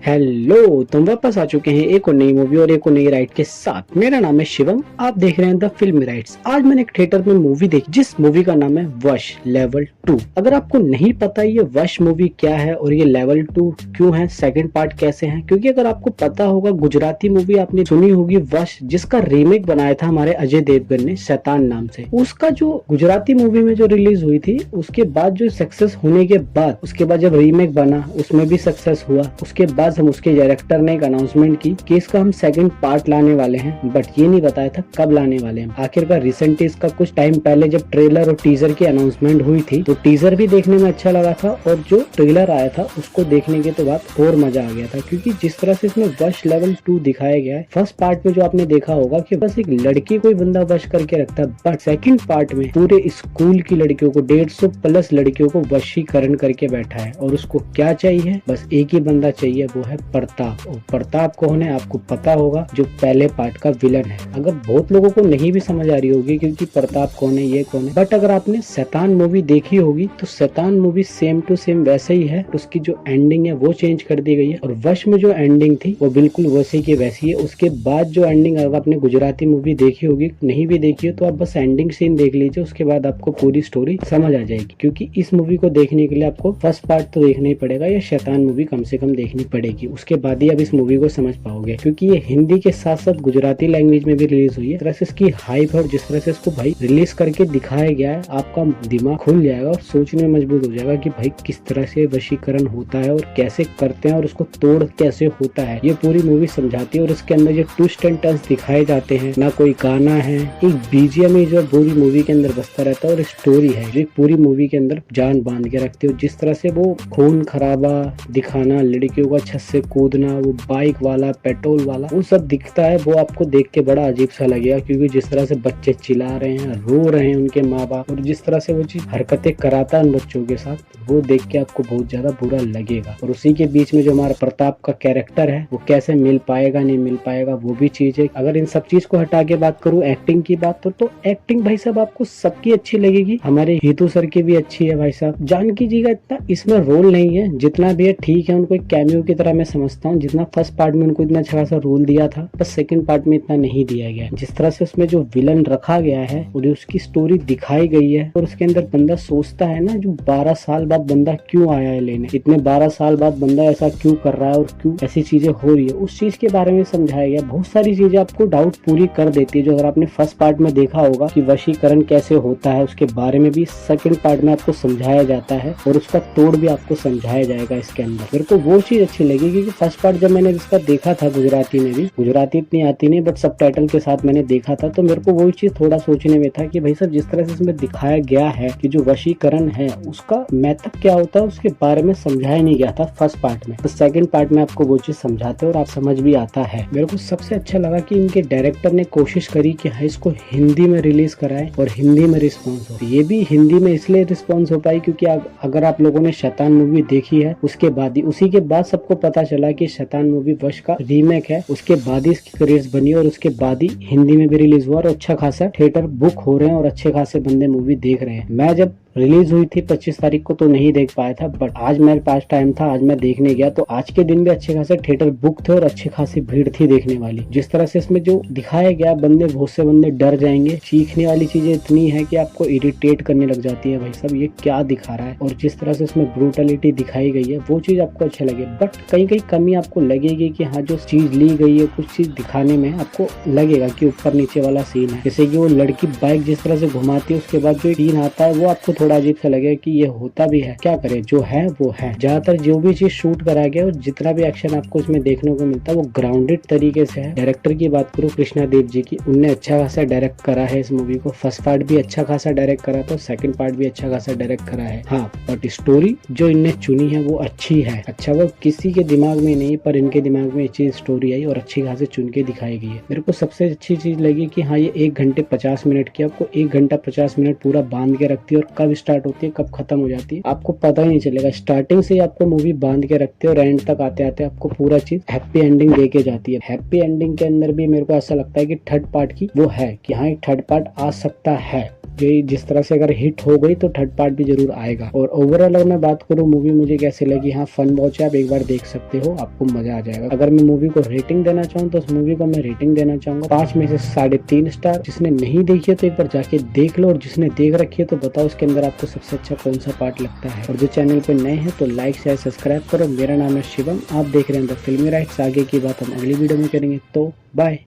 Hello, तुम वापस आ चुके हैं एक और नई मूवी और एक और नई राइड के साथ। मेरा नाम है शिवम, आप देख रहे हैं द फिल्म राइड्स। आज मैंने एक थिएटर में मूवी देखी जिस मूवी का नाम है वश लेवल 2। अगर आपको नहीं पता ये वश मूवी क्या है और ये लेवल 2 क्यों है, सेकंड पार्ट कैसे है, क्योंकि अगर आपको पता होगा गुजराती मूवी आपने सुनी होगी वश, जिसका रीमेक बनाया था हमारे अजय देवगन ने शैतान नाम से। उसका जो गुजराती मूवी में जो रिलीज हुई थी उसके बाद जो सक्सेस होने के बाद उसके बाद जब रीमेक बना उसमें भी सक्सेस हुआ। उसके बाद हम उसके डायरेक्टर ने एक अनाउंसमेंट की कि इसका हम सेकंड पार्ट लाने वाले हैं, बट ये नहीं बताया था कब लाने वाले हैं। आखिरकार रिसेंटली इसका कुछ टाइम पहले जब ट्रेलर और टीजर की अनाउंसमेंट हुई थी तो टीजर भी देखने में अच्छा लगा था और जो ट्रेलर आया था उसको देखने के तो बाद और मजा आ गया था, क्योंकि जिस तरह से इसमें वश लेवल 2 दिखाया गया है। फर्स्ट पार्ट में जो आपने देखा होगा कि बस एक लड़की को ही बंदा वश करके रखता है, बट सेकंड पार्ट में पूरे स्कूल की लड़कियों को 150 प्लस लड़कियों को वशीकरण करके बैठा है। और उसको क्या चाहिए, बस एक ही बंदा चाहिए, वो है प्रताप। और प्रताप कौन है आपको पता होगा, जो पहले पार्ट का विलन है। अगर बहुत लोगों को नहीं भी समझ आ रही होगी क्योंकि प्रताप कौन है ये कौन है, बट अगर आपने शैतान मूवी देखी होगी तो शैतान मूवी सेम टू सेम वैसे ही है। उसकी जो एंडिंग है वो चेंज कर दी गई है और वश में जो एंडिंग थी वो बिल्कुल वैसे की वैसी है। उसके बाद जो एंडिंग, अगर आपने गुजराती मूवी देखी होगी, नहीं भी देखी हो तो आप बस एंडिंग सीन देख लीजिए, उसके बाद आपको पूरी स्टोरी समझ आ जाएगी। क्योंकि इस मूवी को देखने के लिए आपको फर्स्ट पार्ट तो देखना ही पड़ेगा या शैतान मूवी कम से कम देखनी पड़ेगी, उसके बाद ही आप इस मूवी को समझ पाओगे। क्योंकि ये हिंदी के साथ साथ गुजराती लैंग्वेज में भी रिलीज हुई है। तरह से इसकी हाइप और जिस तरह से इसको भाई रिलीज करके दिखाया गया है, आपका दिमाग खुल जाएगा और सोचने में मजबूत हो जाएगा कि भाई किस तरह से वशीकरण होता है और कैसे करते हैं और उसको तोड़ कैसे होता है। ये पूरी मूवी समझाती है और इसके अंदर जो ट्विस्ट एंड टर्न्स दिखाए जाते हैं, ना कोई गाना है, एक बीजीएम जो पूरी मूवी के अंदर बसता रहता है और स्टोरी है जो पूरी मूवी के अंदर जान बांध के रखती है। जिस तरह से वो खून खराबा दिखाना, लड़कियों का छत से कूदना, वो बाइक वाला, पेट्रोल वाला, वो सब दिखता है, वो आपको देख के बड़ा अजीब सा लगेगा। क्योंकि जिस तरह से बच्चे चिल्ला रहे हैं, रो रहे हैं उनके माँ बाप, और जिस तरह से वो चीज हरकतें कराता है उन बच्चों के साथ, वो देख के आपको बहुत ज्यादा बुरा लगेगा। और उसी के बीच में जो हमारा प्रताप का कैरेक्टर है वो कैसे मिल पाएगा नहीं मिल पाएगा वो भी चीज है। अगर इन सब चीज को हटा के बात करूँ एक्टिंग की बात तो एक्टिंग भाई साहब आपको सबकी अच्छी लगेगी। हमारे हितू सर की भी अच्छी है भाई साहब। जानकी जी का इतना इसमें रोल नहीं है, जितना भी है ठीक है, उनको एक कैमियो की तरह मैं समझता हूँ। जितना फर्स्ट पार्ट में उनको इतना अच्छा खासा रोल दिया था, बस सेकंड पार्ट में इतना नहीं दिया गया। जिस तरह से उसमें जो विलन रखा गया है और उसकी स्टोरी दिखाई गई है और उसके अंदर बंदा सोचता है ना, जो 12 साल बाद बंदा क्यों आया है लेने, इतने 12 साल बाद बंदा ऐसा क्यों कर रहा है और क्यों ऐसी चीजें हो रही है, उस चीज के बारे में समझाया गया। बहुत सारी चीजें आपको डाउट पूरी कर देती है। जो अगर आपने फर्स्ट पार्ट में देखा होगा कि वशीकरण कैसे होता है, उसके बारे में भी सेकंड पार्ट में आपको समझाया जाता है और उसका तोड़ भी आपको समझाया जाएगा इसके अंदर। मेरे को वो चीज अच्छी लगी क्योंकि फर्स्ट पार्ट जब मैंने इसका देखा था गुजराती में भी, गुजराती इतनी आती नहीं बट सबटाइटल के साथ मैंने देखा था, तो मेरे को वही चीज थोड़ा सोचने में था कि भाई साहब जिस तरह से इसमें दिखाया गया है कि जो वशीकरण है उसका मेथड क्या होता है उसके बारे में समझाया नहीं गया था फर्स्ट पार्ट में। तो सेकंड पार्ट में आपको वो चीज समझाते और आप समझ भी आता है। मेरे को सबसे अच्छा लगा कि इनके डायरेक्टर ने कोशिश करी कि हाँ इसको हिंदी में रिलीज कराए और हिंदी में रिस्पॉन्स हो। ये भी हिंदी में इसलिए रिस्पॉन्स हो पाई क्योंकि अगर आप लोगों ने शैतान मूवी देखी है उसके बाद ही, उसी के बाद सबको पता चला कि शैतान मूवी वश का रीमेक है, उसके बाद ही इसकी क्रेज बनी और उसके बाद ही हिंदी में भी रिलीज हुआ और अच्छा खासा थिएटर बुक हो रहे हैं और अच्छे खासे बंदे मूवी देख रहे हैं। मैं जब रिलीज हुई थी 25 तारीख को तो नहीं देख पाया था, बट आज मेरे पास टाइम था, आज मैं देखने गया तो आज के दिन भी अच्छे खासे थिएटर बुक थे और अच्छी खासी भीड़ थी देखने वाली। जिस तरह से इसमें जो दिखाया गया, बंदे बहुत से बंदे डर जाएंगे, सीखने वाली चीजें इतनी है कि आपको इरिटेट करने लग जाती है भाई साहब ये क्या दिखा रहा है। और जिस तरह से इसमें ब्रूटलिटी दिखाई गई है वो चीज आपको अच्छा लगे, बट कहीं कहीं कमी आपको लगेगी कि हाँ जो चीज ली गई है कुछ चीज दिखाने में आपको लगेगा कि ऊपर नीचे वाला सीन है। जैसे कि वो लड़की बाइक जिस तरह से घुमाती है उसके बाद जो सीन आता है वो आपको थोड़ा अजीब सा लगेगा कि ये होता भी है, क्या करे, जो है वो है। ज्यादातर जो भी चीज शूट करा गया और जितना भी एक्शन आपको इसमें देखने को मिलता है वो ग्राउंडेड तरीके से है। डायरेक्टर की बात करूँ कृष्णा देव जी की, उनने अच्छा खासा डायरेक्ट करा है इस मूवी को। फर्स्ट पार्ट भी अच्छा खासा डायरेक्ट करा था, सेकंड पार्ट भी अच्छा खासा डायरेक्ट करा है। हाँ, बट स्टोरी जो इनने चुनी है वो अच्छी है। अच्छा वो किसी के दिमाग में नहीं पर इनके दिमाग में अच्छी स्टोरी आई और अच्छी खासी चुन के दिखाई गई है। मेरे को सबसे अच्छी चीज लगी कि हाँ ये 1 घंटे 50 मिनट की आपको 1 घंटा 50 मिनट पूरा बांध के रखती है और कब स्टार्ट होती है कब खत्म हो जाती है आपको पता ही नहीं चलेगा। स्टार्टिंग से ही आपको मूवी बांध के रखते हैं और एंड तक आते आते आपको पूरा चीज हैप्पी एंडिंग देके जाती है। हैप्पी एंडिंग के अंदर भी मेरे को ऐसा लगता है कि थर्ड पार्ट की वो है कि हाँ एक थर्ड पार्ट आ सकता है। ये जिस तरह से अगर हिट हो गई तो थर्ड पार्ट भी जरूर आएगा। और ओवरऑल अगर मैं बात करूँ मूवी मुझे कैसे लगी, हाँ फन वॉच है, आप एक बार देख सकते हो, आपको मजा आ जाएगा। अगर मैं मूवी को रेटिंग देना चाहूँ तो उस मूवी को मैं रेटिंग देना चाहूंगा 5 में से 3.5 स्टार। जिसने नहीं देखी है तो एक बार जाके देख लो, और जिसने देख रखी है तो बताओ उसके अंदर आपको सबसे अच्छा कौन सा पार्ट लगता है। और जो चैनल पे नए हैं तो लाइक शेयर सब्सक्राइब करो। मेरा नाम है शिवम, आप देख रहे हैं द फिल्मी राइट्स। आगे की बात हम अगली वीडियो में करेंगे, तो बाय।